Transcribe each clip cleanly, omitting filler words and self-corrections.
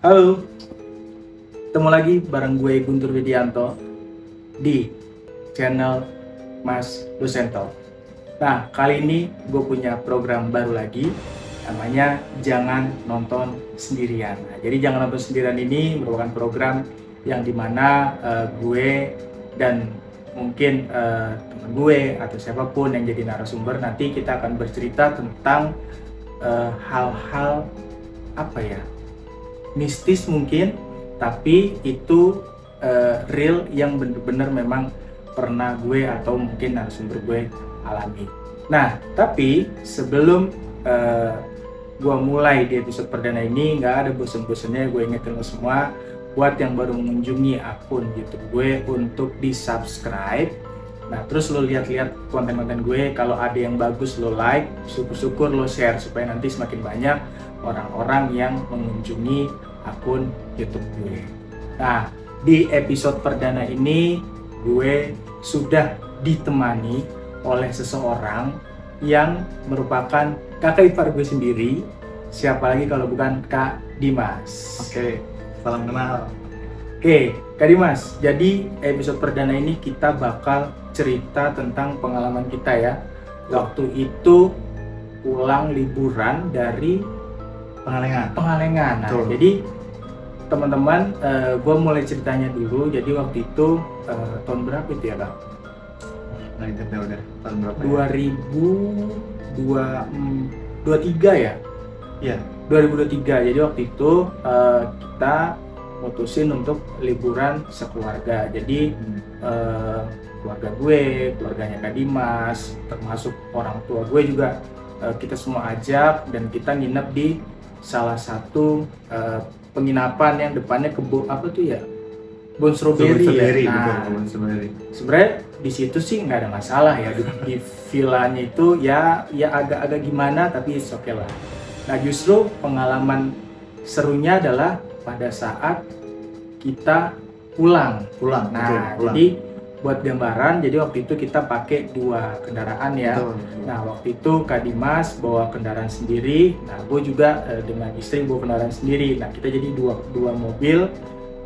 Halo, ketemu lagi bareng gue Guntur Widianto di channel Mas Dosento. Nah, kali ini gue punya program baru lagi, namanya Jangan Nonton Sendirian. Nah, jadi Jangan Nonton Sendirian ini merupakan program yang dimana gue dan mungkin teman gue atau siapapun yang jadi narasumber nanti kita akan bercerita tentang hal-hal mistis mungkin, tapi itu real yang bener-bener memang pernah gue atau mungkin narasumber gue alami. Nah, tapi sebelum gue mulai di episode perdana ini, nggak ada bosen-bosennya gue ingetin lo semua buat yang baru mengunjungi akun YouTube gue untuk di subscribe. Nah, terus lo lihat-lihat konten-konten gue, kalau ada yang bagus lo like, syukur-syukur lo share supaya nanti semakin banyak orang-orang yang mengunjungi akun YouTube gue. Nah, di episode perdana ini gue sudah ditemani oleh seseorang yang merupakan kakak ipar gue sendiri. Siapa lagi kalau bukan Kak Dimas. Oke, salam kenal. Oke, Kak Dimas, jadi episode perdana ini kita bakal cerita tentang pengalaman kita ya. Waktu itu pulang liburan dari Pengalengan. Nah, jadi teman-teman, gue mulai ceritanya dulu. Jadi waktu itu tahun berapa itu ya, Kak? Nah, itu udah tahun berapa? 2023 ya? Iya, 2023. Jadi waktu itu kita mutusin untuk liburan sekeluarga. Jadi keluarga gue, keluarganya Kak Dimas, termasuk orang tua gue juga kita semua ajak, dan kita nginep di salah satu penginapan yang depannya kebun kebun stroberi ya. Nah, sebenarnya di situ sih nggak ada masalah ya, di villanya itu ya agak-agak gimana, tapi oke lah. Nah, justru pengalaman serunya adalah pada saat kita pulang. Nah, pulang. Jadi buat gambaran, jadi waktu itu kita pakai 2 kendaraan ya. Betul. Nah, waktu itu Kak Dimas bawa kendaraan sendiri. Nah, gue juga dengan istri bawa kendaraan sendiri. Nah, kita jadi dua mobil,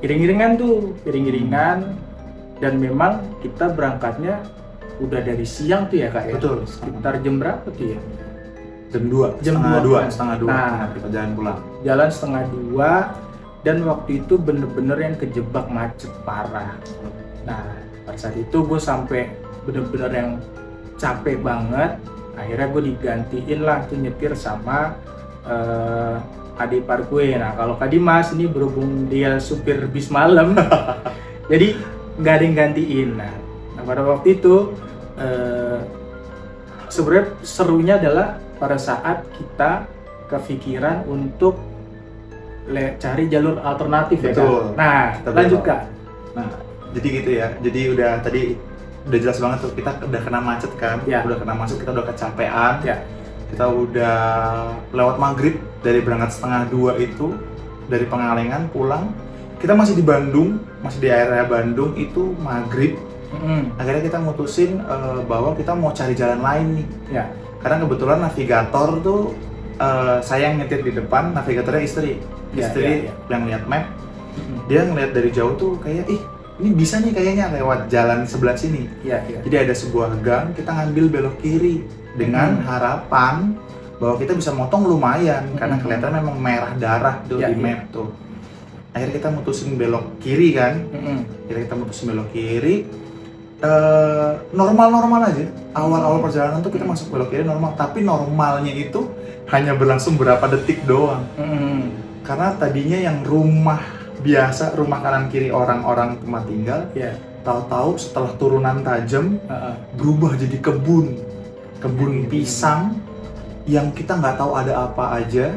iring-iringan. Dan memang kita berangkatnya udah dari siang tuh ya, Kak ya. Betul. Sekitar jam berapa tuh ya? Jam 2, setengah 2. Nah, kita jalan pulang. Jalan setengah 2, dan waktu itu bener-bener yang kejebak macet parah. Nah, pada saat itu gue sampai bener-bener yang capek banget. Akhirnya gue digantiin lah tuh nyetir sama adik ipar gue. Nah, kalau Kak Dimas ini berhubung dia supir bis malam jadi nggak ada yang gantiin. Nah, pada waktu itu sebenarnya serunya adalah pada saat kita kepikiran untuk cari jalur alternatif. Betul. Ya, Kak? Nah, lanjut Kak. Nah, jadi gitu ya. Jadi udah jelas banget tuh, kita udah kena macet kan. Ya. Udah kena macet, kita udah kecapean. Ya. Kita udah lewat maghrib, dari berangkat setengah 2 itu dari Pengalengan pulang. Kita masih di Bandung, masih di area Bandung itu maghrib. Akhirnya kita mutusin bahwa kita mau cari jalan lain nih. Ya. Karena kebetulan navigator tuh saya yang nyetir di depan, navigatornya istri. Istri yang lihat map, dia ngeliat dari jauh tuh kayak ini bisa nih kayaknya lewat jalan sebelah sini. Jadi ada sebuah gang, kita ngambil belok kiri dengan harapan bahwa kita bisa motong lumayan karena kelihatan memang merah darah tuh di map tuh. Akhirnya kita mutusin belok kiri kan. Normal-normal aja. Awal-awal perjalanan tuh kita masuk belok kiri normal, tapi normalnya itu hanya berlangsung berapa detik doang. Karena tadinya yang rumah biasa, rumah kanan kiri orang-orang tempat tinggal, tahu-tahu setelah turunan tajam berubah jadi kebun pisang yang kita nggak tahu ada apa aja.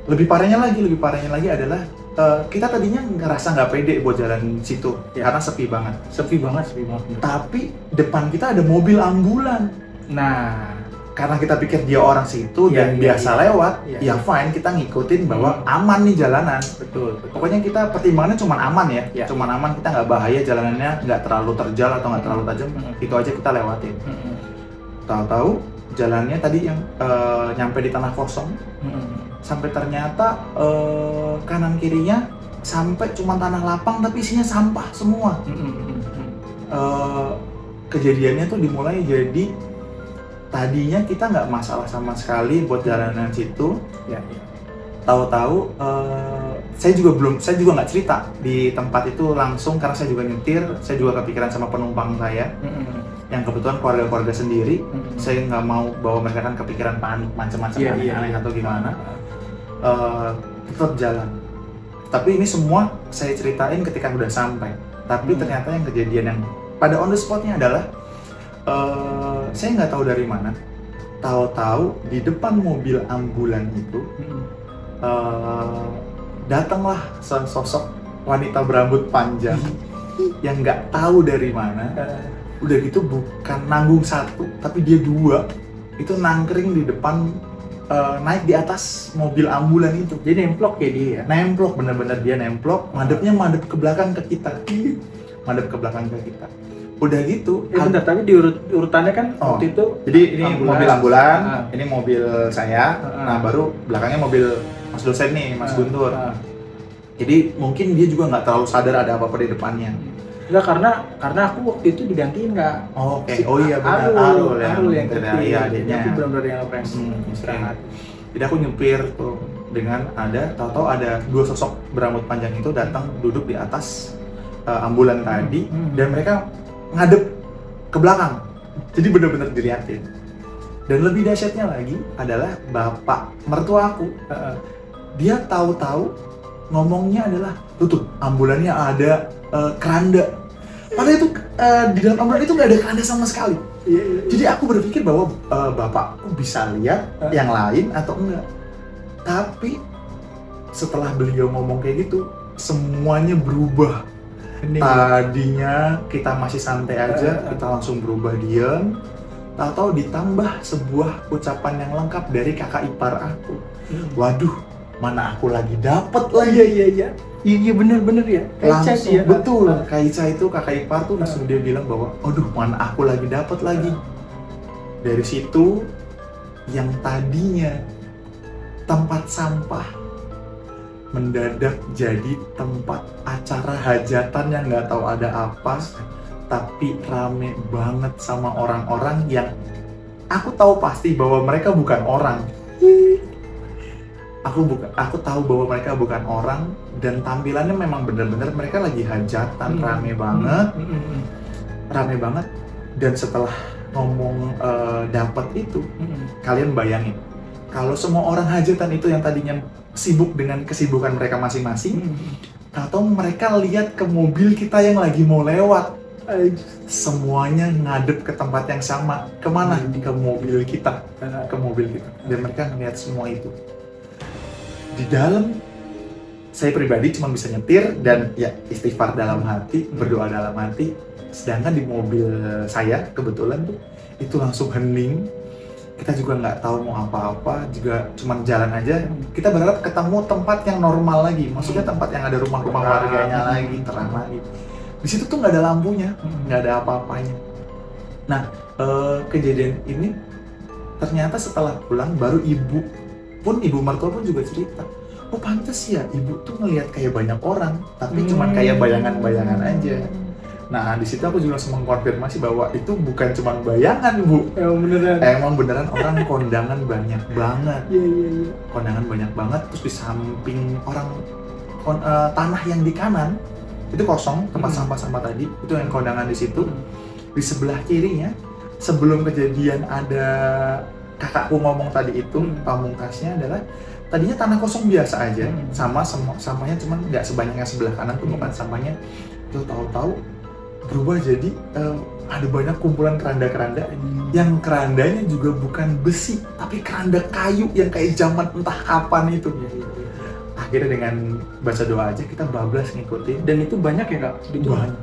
Lebih parahnya lagi adalah kita tadinya ngerasa nggak pede buat jalan situ karena sepi banget. Tapi depan kita ada mobil ambulan. Nah, karena kita pikir dia orang situ dan biasa lewat, fine, kita ngikutin bahwa aman nih jalanan. Betul. Pokoknya kita pertimbangannya cuma aman ya. Cuma aman, kita nggak bahaya, jalanannya nggak terlalu terjal atau nggak terlalu tajam. Itu aja kita lewatin. Tahu-tahu jalannya tadi yang nyampe di tanah kosong, sampai ternyata kanan kirinya sampai cuma tanah lapang tapi isinya sampah semua. Kejadiannya tuh dimulai jadi tadinya kita nggak masalah sama sekali buat jalanan situ. Ya. Tahu-tahu saya juga nggak cerita di tempat itu langsung karena saya juga nyetir, saya juga kepikiran sama penumpang saya yang kebetulan keluarga sendiri. Saya nggak mau bawa mereka kan kepikiran panik macam-macam aneh-aneh atau gimana. Tetap jalan. Tapi ini semua saya ceritain ketika udah sampai. Tapi ternyata yang kejadian yang pada on the spotnya adalah saya nggak tahu dari mana. Tahu-tahu di depan mobil ambulan itu datanglah sosok wanita berambut panjang yang nggak tahu dari mana. Udah gitu bukan nanggung satu, tapi dia dua. Itu nangkring di depan, naik di atas mobil ambulan itu. Jadi nemplok ya dia ya? Nemplok, bener-bener dia nemplok. Madepnya madep ke belakang ke kita. Madep ke belakang ke kita. Udah gitu. Bentar, tapi di urutannya kan waktu itu. Jadi ini mobil ambulan, ini mobil saya. Nah baru belakangnya mobil Mas dosen nih, Mas Guntur. Jadi mungkin dia juga nggak terlalu sadar ada apa-apa di depannya. Enggak, karena aku waktu itu digantiin nggak. Oh, oke. Oh iya benar. Arul yang kecil. Iya, adiknya. Aku benar-benar yang istirahat. Jadi aku nyupir tuh dengan tahu-tahu ada dua sosok berambut panjang itu datang duduk di atas ambulan tadi dan mereka ngadep ke belakang. Jadi benar-benar diliatin. Dan lebih dahsyatnya lagi adalah bapak mertua aku. Dia tahu-tahu ngomongnya adalah tuh ambulannya ada keranda. Padahal itu di dalam ambulan itu nggak ada keranda sama sekali. Jadi aku berpikir bahwa bapakku bisa lihat yang lain atau enggak. Tapi setelah beliau ngomong kayak gitu, semuanya berubah. Tadinya kita masih santai aja, kita langsung berubah diam. Tahu-tahu ditambah sebuah ucapan yang lengkap dari kakak ipar aku. Waduh, mana aku lagi dapet lagi. Iya bener ya. Langsung betul. Kaica itu kakak ipar tuh langsung dia bilang bahwa, aduh mana aku lagi dapet lagi. Dari situ yang tadinya tempat sampah mendadak jadi tempat acara hajatan yang nggak tahu ada apa, tapi rame banget sama orang-orang yang aku tahu pasti bahwa mereka bukan orang. Aku tahu bahwa mereka bukan orang dan tampilannya memang benar-benar mereka lagi hajatan, rame banget. Dan setelah ngomong dapat itu, kalian bayangin kalau semua orang hajatan itu yang tadinya sibuk dengan kesibukan mereka masing-masing, atau mereka lihat ke mobil kita yang lagi mau lewat, semuanya ngadep ke tempat yang sama. Kemana? Ke mobil kita, dan mereka ngeliat semua itu. Di dalam, saya pribadi cuma bisa nyetir dan ya istighfar dalam hati, berdoa dalam hati. Sedangkan di mobil saya kebetulan tuh itu langsung hening. Kita juga nggak tahu mau apa-apa, juga cuma jalan aja. Kita berharap ketemu tempat yang normal lagi, maksudnya tempat yang ada rumah-rumah warganya lagi, terang lagi. Di situ tuh nggak ada lampunya, nggak ada apa-apanya. Nah, kejadian ini ternyata setelah pulang baru ibu mertua pun juga cerita, oh pantes ya ibu tuh ngelihat kayak banyak orang, tapi cuman kayak bayangan-bayangan aja. Nah di situ aku juga langsung mengkonfirmasi bahwa itu bukan cuma bayangan bu, emang beneran orang kondangan banyak banget. Kondangan banyak banget. Terus di samping orang tanah yang di kanan itu kosong, tempat sampah-sampah tadi itu yang kondangan di situ. Di sebelah kirinya sebelum kejadian ada kakakku ngomong tadi itu, pamungkasnya adalah tadinya tanah kosong biasa aja, sama sampahnya cuman nggak sebanyak yang sebelah kanan tuh bukan sampahnya. Itu tahu-tahu berubah jadi ada banyak kumpulan keranda-keranda yang kerandanya juga bukan besi tapi keranda kayu yang kayak zaman entah kapan itu. Akhirnya dengan baca doa aja kita bablas ngikutin. Dan itu banyak ya kak?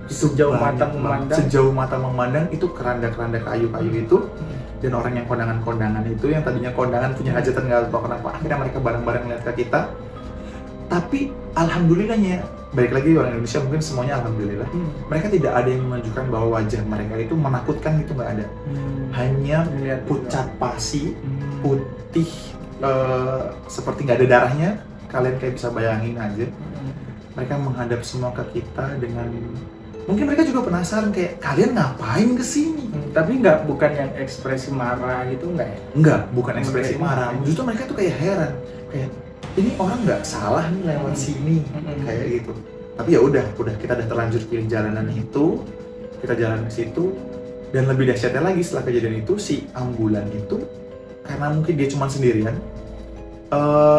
Sejauh mata memandang itu keranda-keranda kayu-kayu itu. Dan orang yang kondangan-kondangan itu yang tadinya kondangan punya hajatan nggak tahu kenapa akhirnya mereka bareng-bareng lihat ke kita. Tapi alhamdulillahnya, balik lagi orang Indonesia mungkin semuanya alhamdulillah, mereka tidak ada yang menunjukkan bahwa wajah mereka itu menakutkan, itu nggak ada. Hanya pucat pasi, putih seperti nggak ada darahnya. Kalian kayak bisa bayangin aja. Mereka menghadap semua ke kita dengan, mungkin mereka juga penasaran kayak kalian ngapain kesini? Tapi bukan yang ekspresi marah gitu enggak ya? Enggak, bukan ekspresi marah. Justru mereka tuh kayak heran, kayak ini orang nggak salah nih lewat sini, kayak gitu. Tapi ya udah kita udah terlanjur pilih jalanan itu, kita jalan ke situ. Dan lebih dahsyatnya lagi setelah kejadian itu, si ambulan itu karena mungkin dia cuma sendirian,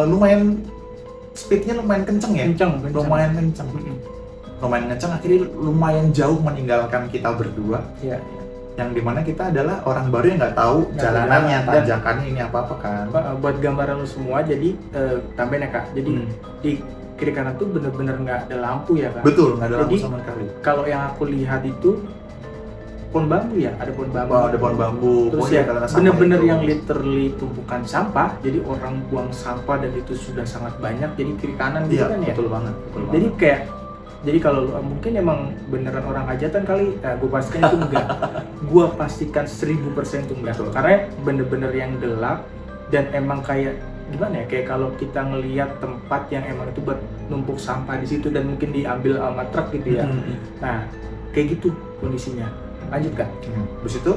lumayan speednya lumayan kenceng ya, lumayan kenceng. Lumayan kenceng, akhirnya lumayan jauh meninggalkan kita berdua. Iya. Yang dimana kita adalah orang baru yang nggak tahu jalanannya, tanjakannya ini apa kan. Buat gambaran lu semua, jadi tambahin ya Kak, jadi di kiri kanan tuh bener-bener nggak ada lampu ya Kak? Betul, nggak ada lampu sama sekali. Kalau yang aku lihat itu pohon bambu ya, ada pohon bambu. Ada pohon bambu. Terus ya bener-bener yang literally tumpukan sampah, jadi orang buang sampah dan itu sudah sangat banyak, jadi kiri kanan gitu kan ya. Betul banget. Jadi kayak, jadi kalau mungkin emang beneran orang hajatan kali, gue pastikan itu enggak. Gue pastikan 1000% itu enggak. Karena bener-bener yang gelap dan emang kayak gimana ya, kayak kalau kita ngelihat tempat yang emang itu buat numpuk sampah di situ dan mungkin diambil sama truk gitu ya. Nah, kayak gitu kondisinya. Lanjut Kak. Habis itu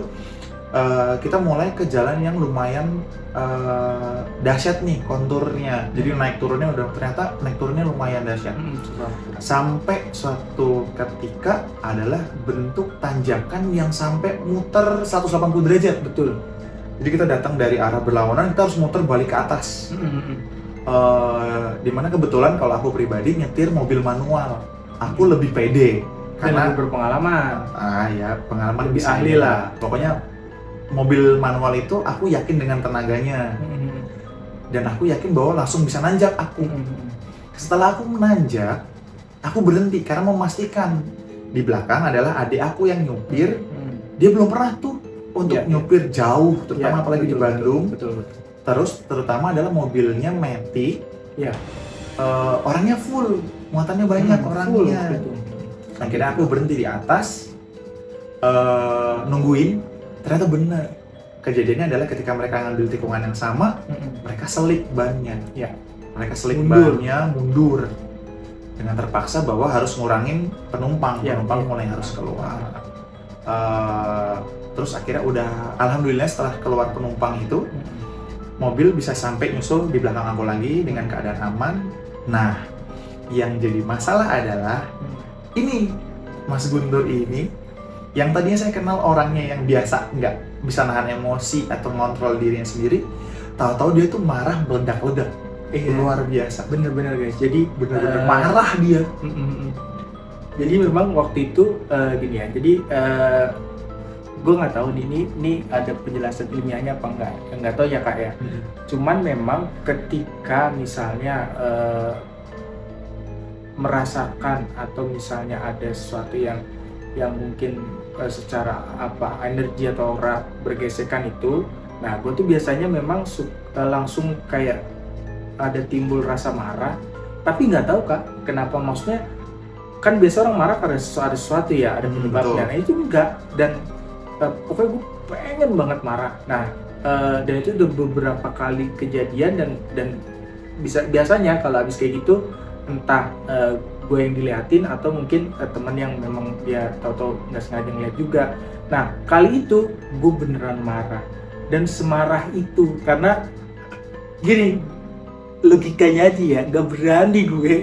kita mulai ke jalan yang lumayan dahsyat nih konturnya. Jadi naik turunnya ternyata naik turunnya lumayan dahsyat. Sampai suatu ketika adalah bentuk tanjakan yang sampai muter 180 derajat. Betul. Jadi kita datang dari arah berlawanan, kita harus muter balik ke atas. Dimana kebetulan kalau aku pribadi nyetir mobil manual, aku lebih pede. Karena lebih berpengalaman. Pengalaman lebih bisa ahli lah. Pokoknya mobil manual itu aku yakin dengan tenaganya. Dan aku yakin bahwa langsung bisa nanjak aku. Setelah aku menanjak, aku berhenti karena memastikan di belakang adalah adik aku yang nyupir. Dia belum pernah tuh untuk nyupir jauh, terutama apalagi di Bandung. Betul. Terus terutama adalah mobilnya Matic. Orangnya full, muatannya banyak orangnya. Akhirnya aku berhenti di atas, nungguin. Ternyata benar. Kejadiannya adalah ketika mereka ngambil tikungan yang sama, mereka selip bannya. Mereka selip bannya, mundur. Dengan terpaksa bahwa harus ngurangin penumpang. Penumpang mulai harus keluar. Terus akhirnya udah, alhamdulillah setelah keluar penumpang itu, mobil bisa sampai nyusul di belakang aku lagi dengan keadaan aman. Nah, yang jadi masalah adalah ini Mas Guntur ini, yang tadinya saya kenal orangnya yang biasa, nggak bisa nahan emosi atau ngontrol dirinya sendiri, tahu-tahu dia tuh marah meledak-ledak, luar biasa. Bener-bener guys, jadi bener-bener marah dia. Jadi memang waktu itu gini ya, jadi gue nggak tahu ini ada penjelasan ilmiahnya apa nggak tahu ya Kak ya. Cuman memang ketika misalnya merasakan atau misalnya ada sesuatu yang mungkin secara energi atau aura bergesekan itu, nah gue tuh biasanya memang langsung kayak ada timbul rasa marah, tapi nggak tahu Kak kenapa, maksudnya kan biasa orang marah karena ada sesuatu ya, ada penyebabnya. Nah itu enggak, dan pokoknya gue pengen banget marah. Nah dan itu udah beberapa kali kejadian dan biasanya kalau habis kayak gitu entah gue yang diliatin atau mungkin teman yang memang dia tahu-tahu nggak sengaja ngeliat juga. Nah kali itu gue beneran marah, dan semarah itu karena gini, logikanya aja ya, nggak berani gue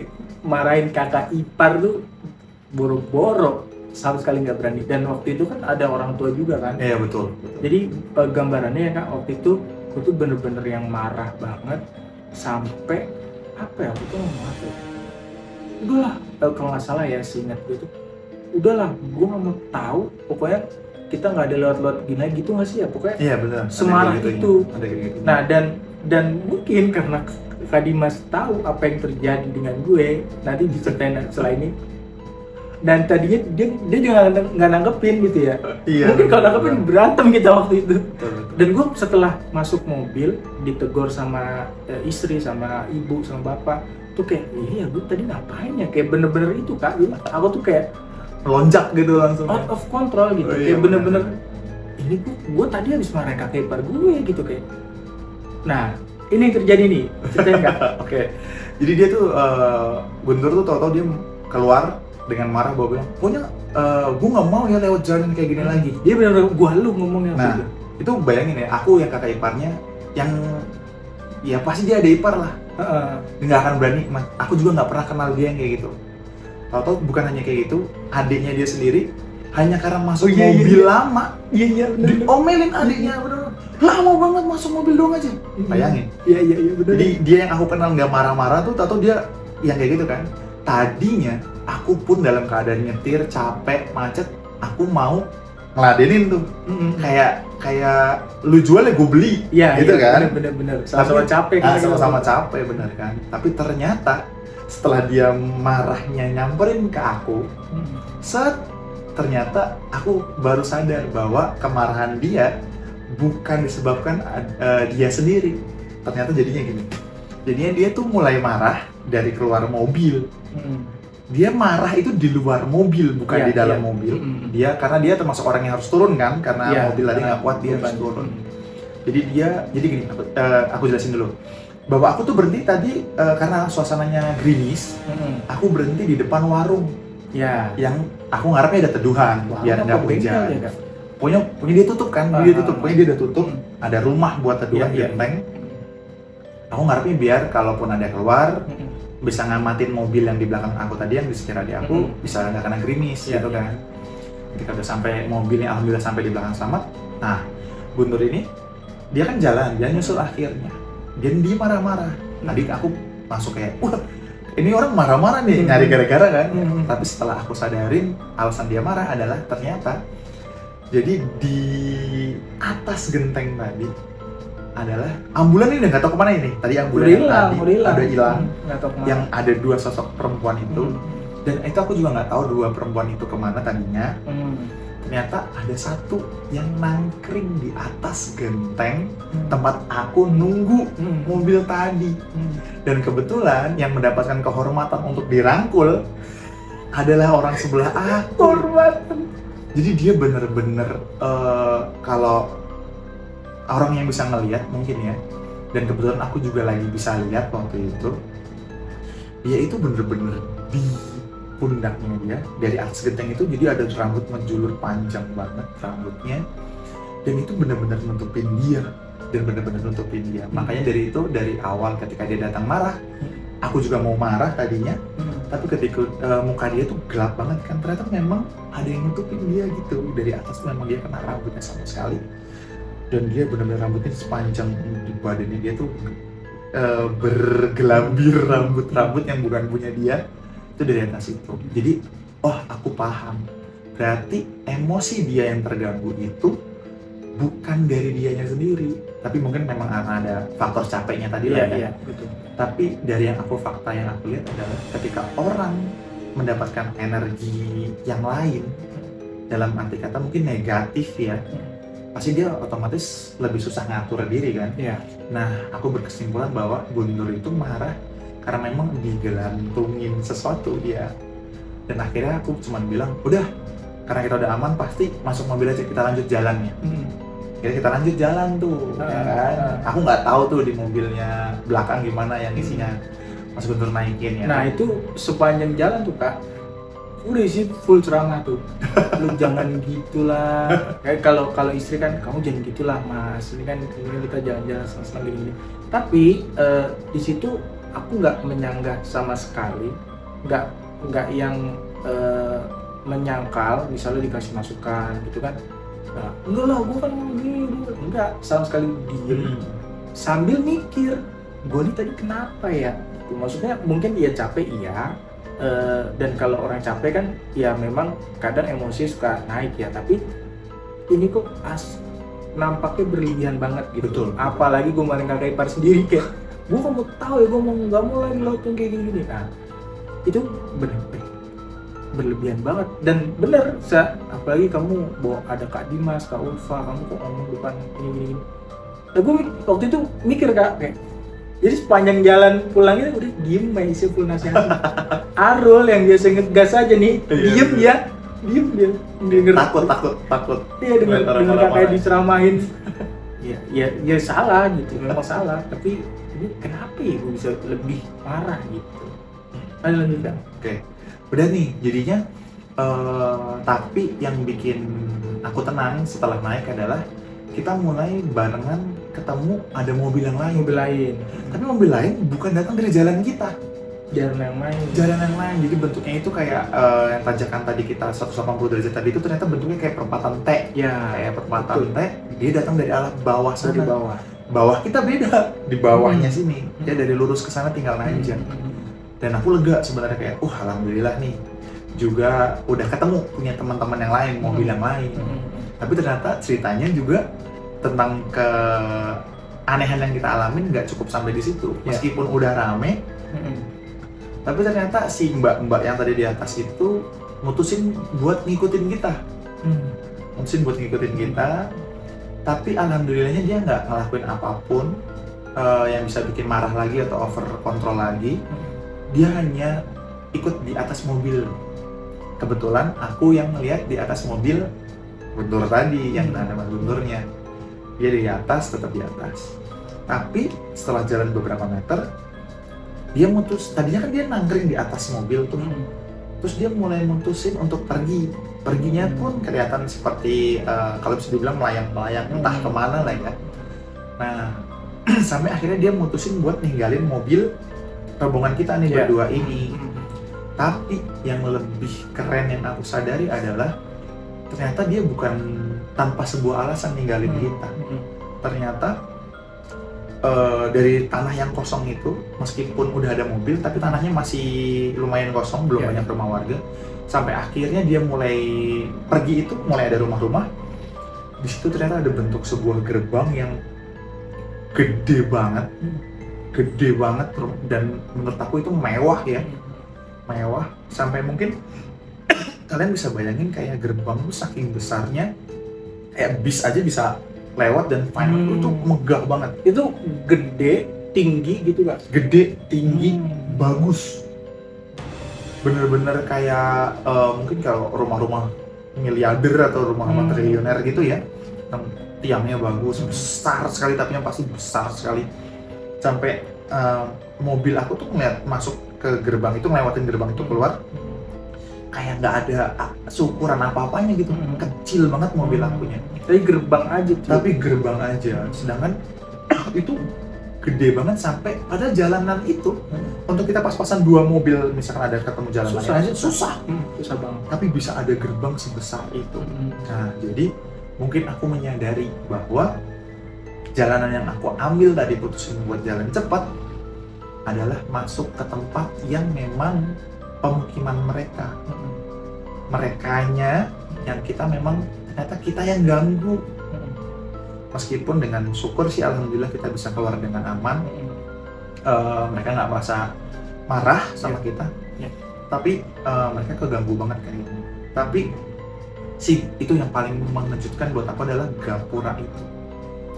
marahin kakak ipar tuh, boro-boro sama sekali nggak berani. Dan waktu itu kan ada orang tua juga kan. Iya betul. Jadi gambarannya ya Kak, waktu itu gue tuh bener-bener yang marah banget sampai apa ya, aku tuh marah. Udahlah, kalau nggak salah ya seingat gue tuh, udahlah gue nggak mau tahu, pokoknya kita nggak ada lewat-lewat gini gitu nggak sih ya, pokoknya iya, betul. Semarah itu. Gitu. Nah dan mungkin karena Kak Dimas tahu apa yang terjadi dengan gue, nanti diceritain setelah ini. Dan tadinya dia juga nggak nanggepin gitu ya. Mungkin kalau nanggepin berantem kita waktu itu. Dan gue setelah masuk mobil ditegur sama istri, sama ibu, sama bapak, tuh kayak iya gue tadi ngapain ya, kayak bener-bener itu Kak, gitu. Aku tuh kayak lonjak gitu langsung, out of control gitu. Kayak bener-bener ini gue tadi habis marahin kakek ipar gue gitu kayak. Nah ini yang terjadi nih, ceritain nggak? Oke, jadi dia tuh Guntur tuh tahu-tahu dia keluar dengan marah bahwa bilang, pokoknya gue nggak mau ya lewat jalan kayak gini lagi. Dia benar-benar gua lu ngomongnya. Nah, itu bayangin ya, aku yang kakak iparnya, yang ya pasti dia ada ipar lah, nggak akan berani. Aku juga nggak pernah kenal dia yang kayak gitu. Tahu-tahu bukan hanya kayak gitu, adiknya dia sendiri hanya karena masuk mobil lama, diomelin adiknya, bener lama banget masuk mobil doang aja. Bayangin. Iya benar. Jadi dia yang aku kenal nggak marah-marah tuh, tahu dia yang kayak gitu kan. Tadinya aku pun dalam keadaan nyetir, capek, macet, aku mau ngeladenin tuh. Kayak lu jual ya gue beli, gitu kan. Bener. Sama-sama capek kan. Sama-sama capek, bener kan. Tapi ternyata setelah dia marahnya nyamperin ke aku, ternyata aku baru sadar bahwa kemarahan dia bukan disebabkan dia sendiri. Ternyata jadinya gini. Jadinya dia tuh mulai marah dari keluar mobil. Dia marah itu di luar mobil, bukan di dalam mobil. Dia karena dia termasuk orang yang harus turun kan, karena mobil tadi nggak kuat, dia harus turun. Jadi gini, aku jelasin dulu. Bahwa aku tuh berhenti tadi karena suasananya gerimis. Aku berhenti di depan warung. Yang aku ngarepnya ada teduhan, biar nggak hujan. Pokoknya dia tutup kan, pokoknya dia udah tutup. Ada rumah buat teduhan, genteng. Aku ngarepnya biar kalaupun ada keluar, bisa ngamatin mobil yang di belakang aku tadi, yang di sekitar di aku, bisa nggak kena gerimis gitu kan. Ketika udah sampai mobilnya, alhamdulillah sampai di belakang selamat. Nah, Guntur ini dia kan jalan, dia nyusul akhirnya. Dan dia marah-marah. Tadi aku masuk kayak, wah ini orang marah-marah nih, nyari gara-gara kan. Tapi setelah aku sadarin alasan dia marah adalah ternyata jadi di atas genteng tadi adalah ambulan ini udah nggak tahu kemana ini. Tadi ambulan udah hilang. Yang ada dua sosok perempuan itu. Dan itu aku juga nggak tahu dua perempuan itu kemana tadinya. Ternyata ada satu yang nangkring di atas genteng tempat aku nunggu mobil tadi. Dan kebetulan yang mendapatkan kehormatan untuk dirangkul adalah orang sebelah aku. Jadi dia bener-bener kalau orang yang bisa ngelihat mungkin ya, dan kebetulan aku juga lagi bisa lihat waktu itu, dia itu bener-bener di pundaknya dia dari atas genteng itu, jadi ada rambut menjulur panjang banget rambutnya, dan itu bener-bener nutupin dia dan bener-bener nutupin dia. Makanya dari awal ketika dia datang marah, aku juga mau marah tadinya, tapi ketika muka dia tuh gelap banget kan, ternyata memang ada yang nutupin dia gitu. Dari atas memang dia kena rambutnya sama sekali. Dan dia benar-benar rambutnya sepanjang di badannya dia tuh bergelambir rambut yang bukan punya dia, itu dari atas itu. Jadi, aku paham. Berarti emosi dia yang terganggu itu bukan dari dianya sendiri, tapi mungkin memang karena ada faktor capeknya tadi lah ya. Betul. Tapi dari fakta yang aku lihat adalah ketika orang mendapatkan energi yang lain, dalam arti kata mungkin negatif ya, pasti dia otomatis lebih susah ngatur diri kan. Nah, aku berkesimpulan bahwa Guntur itu marah karena memang digantungin sesuatu dia. Dan akhirnya aku cuma bilang, udah, karena kita udah aman, pasti masuk mobil aja, kita lanjut jalannya. Jadi kita lanjut jalan tuh, ya kan. Aku nggak tahu tuh di mobilnya belakang gimana yang isinya Mas Guntur naikin ya. Nah itu sepanjang jalan tuh Kak, udah isi full ceramah tuh. Lu jangan gitulah. Kayak kalau istri kan, kamu jangan gitulah Mas. Ini kan kita jalan-jalan senang-senang gini. Tapi di situ aku nggak menyanggah sama sekali, nggak yang menyangkal. Misalnya dikasih masukan gitu kan. Nah, enggak lah, gue kan gini, enggak, sama sekali diem sambil mikir, gue nih tadi kenapa ya? Maksudnya mungkin dia capek iya, dan kalau orang capek kan ya memang kadang emosi suka naik ya, tapi ini kok nampaknya berlebihan banget gitu. Betul. Apalagi gue kemarin kakak ipar sendiri kayak, gue kamu tahu ya gue mau nggak mau lagi lautnya kayak gini kan, itu bener-bener berlebihan banget. Dan bener, apalagi kamu bawa ada Kak Dimas, Kak Ulfa, kamu kok ngomong depan ini. Nah gue waktu itu mikir Kak, kayak jadi sepanjang jalan pulangnya udah diem isi full nasihat. Arul yang biasa ngegas aja nih, diem dia denger. Takut. Iya, denger kakak diceramahin. Ya salah gitu, memang salah. Tapi ini kenapa ya gue bisa lebih parah gitu. Ayo lanjut kan. Oke, udah nih jadinya tapi yang bikin aku tenang setelah naik adalah kita mulai barengan ketemu ada mobil yang lain. Mobil lain. Tapi mobil lain bukan datang dari jalan kita. Jalan yang lain. Jalan yang lain. Jadi bentuknya itu kayak yang tanjakan tadi kita 180 derajat tadi itu ternyata bentuknya kayak perempatan T. Ya. Kayak perempatan T. Dia datang dari arah bawah sana. Dari bawah. Bawah kita beda. Di bawahnya sini. Dia dari lurus ke sana tinggal nanjak. Dan aku lega sebenarnya kayak, alhamdulillah nih. Juga udah ketemu punya teman-teman yang lain, mobil yang lain. Tapi ternyata ceritanya juga tentang keanehan yang kita alamin nggak cukup sampai di situ. Meskipun udah rame, tapi ternyata si mbak-mbak yang tadi di atas itu mutusin buat ngikutin kita. Tapi alhamdulillahnya dia nggak ngelakuin apapun yang bisa bikin marah lagi atau over control lagi. Dia hanya ikut di atas mobil. Kebetulan aku yang melihat di atas mobil Guntur tadi, yang ada Mas Gunturnya. Dia di atas, tetap di atas. Tapi setelah jalan beberapa meter, dia tadinya kan dia nangkring di atas mobil tuh. Terus dia mulai mutusin untuk pergi. Perginya pun kelihatan seperti, kalau bisa dibilang melayang-melayang, entah kemana lah ya. Nah, sampai akhirnya dia mutusin buat ninggalin mobil rombongan kita nih berdua ini. Tapi yang lebih keren yang aku sadari adalah ternyata dia bukan tanpa sebuah alasan ninggalin kita. Ternyata dari tanah yang kosong itu, meskipun udah ada mobil, tapi tanahnya masih lumayan kosong, belum banyak rumah warga. Sampai akhirnya dia mulai pergi itu, mulai ada rumah-rumah. Di situ ternyata ada bentuk sebuah gerbang yang gede banget, dan menurut aku itu mewah ya. Mewah sampai mungkin kalian bisa bayangin kayak gerbang itu saking besarnya kayak bis aja bisa lewat dan final itu megah banget. Itu gede, tinggi gitu gak? Gede, tinggi, bagus. Bener-bener kayak mungkin kalau rumah-rumah miliarder atau rumah-rumah triliuner gitu ya. Tiangnya bagus, besar sekali, tapi yang pasti besar sekali. Sampai mobil aku tuh ngeliat masuk ke gerbang itu, ngelewatin gerbang itu keluar, kayak nggak ada syukuran apa-apanya gitu. Kecil banget mobil akunya. Tapi gerbang aja. Sedangkan itu gede banget sampai pada jalanan itu untuk kita pas-pasan dua mobil misalkan ada ketemu jalan susah banget. Tapi bisa ada gerbang sebesar itu. Nah, jadi mungkin aku menyadari bahwa jalanan yang aku ambil tadi putusin buat jalan cepat adalah masuk ke tempat yang memang pemukiman mereka. Merekanya yang kita memang ternyata kita yang ganggu. Meskipun dengan syukur sih alhamdulillah kita bisa keluar dengan aman. Mereka nggak merasa marah sama kita. Tapi mereka keganggu banget kayaknya. Tapi itu yang paling mengejutkan buat aku adalah gapura itu.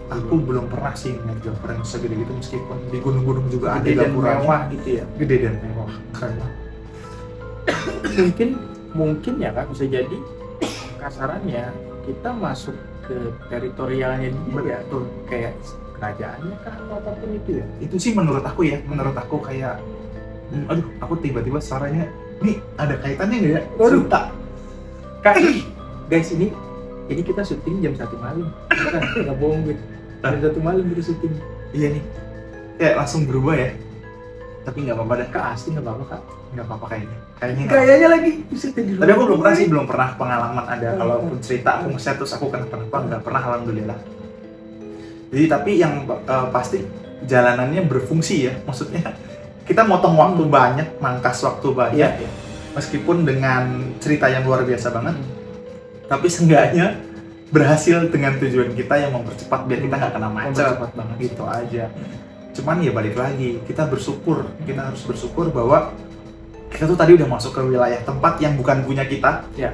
Aku belum pernah sih ngeliat gapura yang segede gitu, meskipun di gunung-gunung juga ada gapura mewah gitu ya. Gede dan mewah, keren banget. mungkin ya Kak, bisa jadi kasarannya kita masuk ke teritorialnya dia ya, tuh kayak kerajaannya kan atau apapun itu ya. Itu sih menurut aku kayak aduh, aku tiba-tiba suaranya nih ada kaitannya nggak ya? Cerita Kak, guys, ini kita syuting jam 1 malam. Kan nggak bohong gitu. Jam 1 malam kita syuting. Iya nih. Ya langsung berubah ya. Tapi nggak apa-apa dah. Kak, asli nggak apa-apa Kak. Nggak apa-apa kayaknya. Kayaknya lagi bisa di rumah. Tapi aku belum pernah pengalaman ada kalaupun cerita aku nge-share terus aku kenapa nggak pernah, alhamdulillah. Jadi tapi yang pasti jalanannya berfungsi ya. Maksudnya kita motong waktu banyak, mangkas waktu banyak. Ya. Meskipun dengan cerita yang luar biasa banget. Tapi seenggaknya berhasil dengan tujuan kita yang mempercepat biar kita nggak kena macet banget gitu aja. Cuman ya balik lagi, kita harus bersyukur bahwa kita tuh tadi udah masuk ke wilayah tempat yang bukan punya kita ya,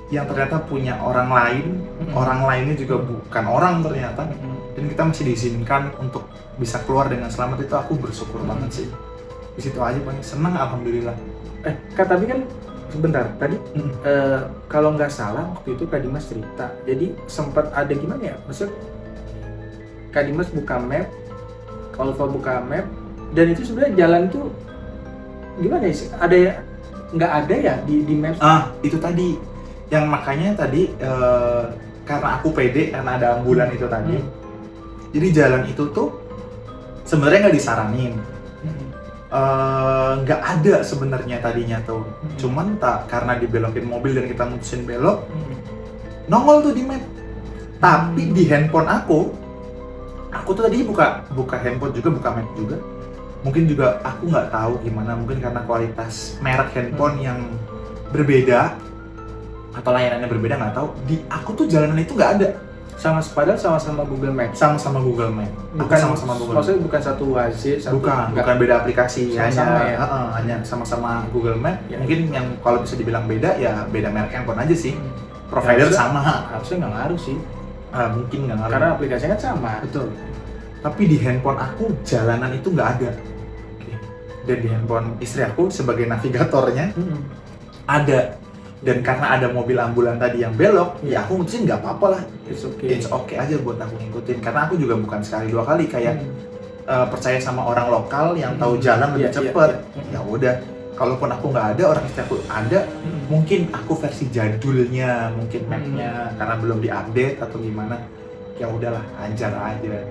yang ternyata punya orang lain. Orang lainnya juga bukan orang ternyata, dan kita masih diizinkan untuk bisa keluar dengan selamat. Itu aku bersyukur banget sih. Di situ aja paling senang, alhamdulillah. Kak, tapi kan sebentar tadi kalau nggak salah waktu itu Kak Dimas cerita, jadi sempat ada gimana ya, maksud Kak Dimas buka map kalau Ova buka map dan itu sebenarnya jalan tuh gimana ya? Ada ya? Nggak ada ya di map? Itu tadi yang makanya tadi karena aku pede karena ada ambulan itu tadi. Jadi jalan itu tuh sebenarnya nggak disaranin. Nggak ada sebenarnya tadinya tuh. Cuman karena dibelokin mobil dan kita mutusin belok, nongol tuh di map. Tapi di handphone aku tuh tadi buka handphone juga, buka map juga. Mungkin juga aku nggak tahu gimana, mungkin karena kualitas merek handphone yang berbeda atau layanannya berbeda, nggak tahu. Di aku tuh jalanan itu nggak ada. Padahal sama-sama Google Map. Sama-sama Google Map. Bukan sama-sama Google Map. Maksudnya bukan satu WAZ, bukan beda aplikasi, hanya sama-sama Google Map. Ya. Mungkin yang kalau bisa dibilang beda ya beda merek handphone aja sih. Provider ya, sama. Harusnya nggak ngaruh sih. Mungkin nggak ngaruh. Karena aplikasinya kan sama. Betul. Tapi di handphone aku jalanan itu nggak ada. Dan di handphone istri aku sebagai navigatornya ada. Dan karena ada mobil ambulan tadi yang belok, ya aku mutusin nggak apa-apa lah. It's okay aja buat aku ngikutin. Karena aku juga bukan sekali dua kali kayak percaya sama orang lokal yang tahu jalan lebih cepet. Ya udah, kalaupun aku nggak ada, orang istri aku ada, mungkin aku versi jadulnya, mungkin mapnya karena belum diupdate atau gimana. Ya udahlah, hajar aja.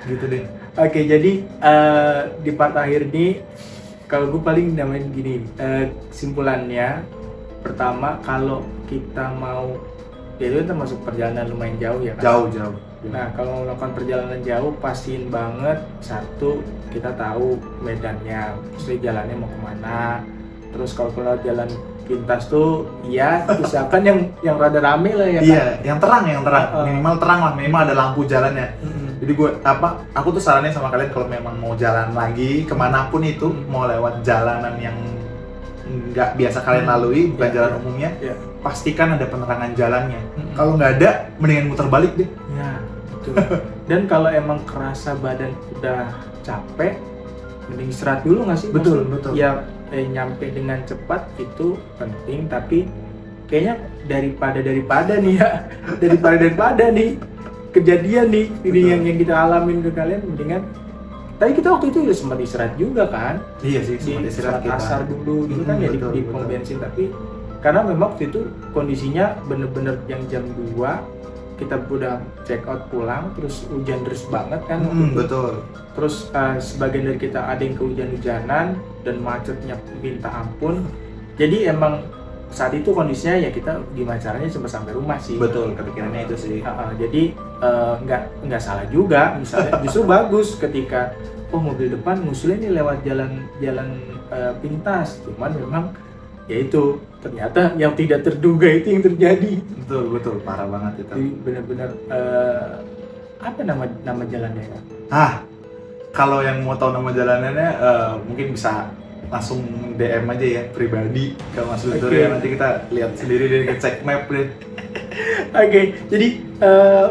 Gitu deh. Oke, jadi di part akhir ini kalau gue paling namain gini, kesimpulannya pertama, kalau kita mau, ya itu termasuk perjalanan lumayan jauh ya kan? Jauh. Nah, kalau melakukan perjalanan jauh, pastiin banget satu, kita tahu medannya, terus jalannya mau kemana. Terus kalau jalan pintas tuh, ya usahakan yang rada rame lah ya kan? Iya, yang terang. Minimal terang lah, minimal ada lampu jalannya. Jadi aku tuh saranin sama kalian kalau memang mau jalan lagi kemanapun itu, mau lewat jalanan yang nggak biasa kalian lalui, bukan jalan umumnya, pastikan ada penerangan jalannya. Kalau nggak ada, mendingan muter balik deh. Ya, betul. Dan kalau emang kerasa badan udah capek, mending istirahat dulu nggak sih? Betul. Ya, nyampe dengan cepat itu penting, tapi kayaknya daripada nih kejadian nih ini yang kita alamin ke kalian, mendingan. Tapi kita waktu itu udah sempat istirahat juga kan? Iya sih, sempat istirahat kita. Asar dulu gitu kan ya di pom bensin. Tapi karena memang waktu itu kondisinya bener-bener yang jam 2 kita udah check out pulang, terus hujan deras banget kan. Betul. Terus sebagian dari kita ada yang kehujan-hujanan dan macetnya minta ampun. Jadi emang saat itu kondisinya ya kita gimana caranya sampai rumah sih. Betul, kepikirannya itu sih. Jadi nggak salah juga, misalnya justru bagus ketika mobil depan ngusulin nih lewat jalan pintas, cuman memang ya itu ternyata yang tidak terduga itu yang terjadi. Betul, parah banget itu. Jadi benar-benar apa nama jalannya ya? Kalau yang mau tahu nama jalanannya mungkin bisa langsung DM aja ya pribadi ke Mas Lutur ya, nanti kita lihat sendiri deh, ngecek map deh. Oke, jadi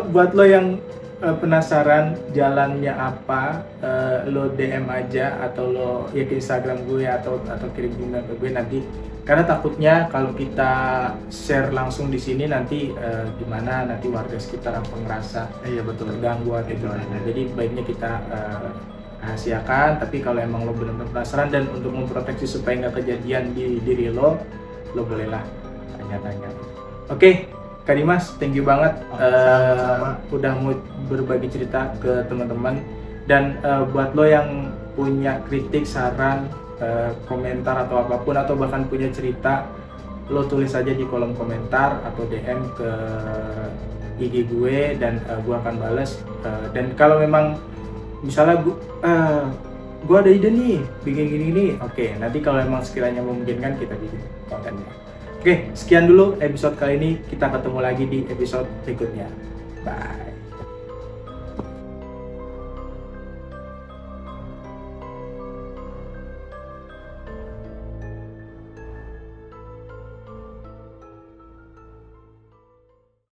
buat lo yang penasaran jalannya apa, lo DM aja atau lo ya ke Instagram gue atau kirim email ke gue nanti, karena takutnya kalau kita share langsung di sini nanti gimana nanti warga sekitar apa ngerasa terganggu atau gimana. Jadi baiknya kita rahasiakan, tapi kalau emang lo benar-benar penasaran dan untuk memproteksi supaya nggak kejadian di diri lo bolehlah tanya-tanya. Oke, Kak Dimas, thank you banget udah mau berbagi cerita ke teman-teman. Dan buat lo yang punya kritik, saran, komentar atau apapun, atau bahkan punya cerita, lo tulis aja di kolom komentar atau DM ke IG gue dan gue akan balas. Dan kalau memang misalnya gue ada ide nih bikin gini, oke, nanti kalau emang sekiranya memungkinkan kita bikin kontennya. Oke, sekian dulu episode kali ini, kita ketemu lagi di episode berikutnya. Bye.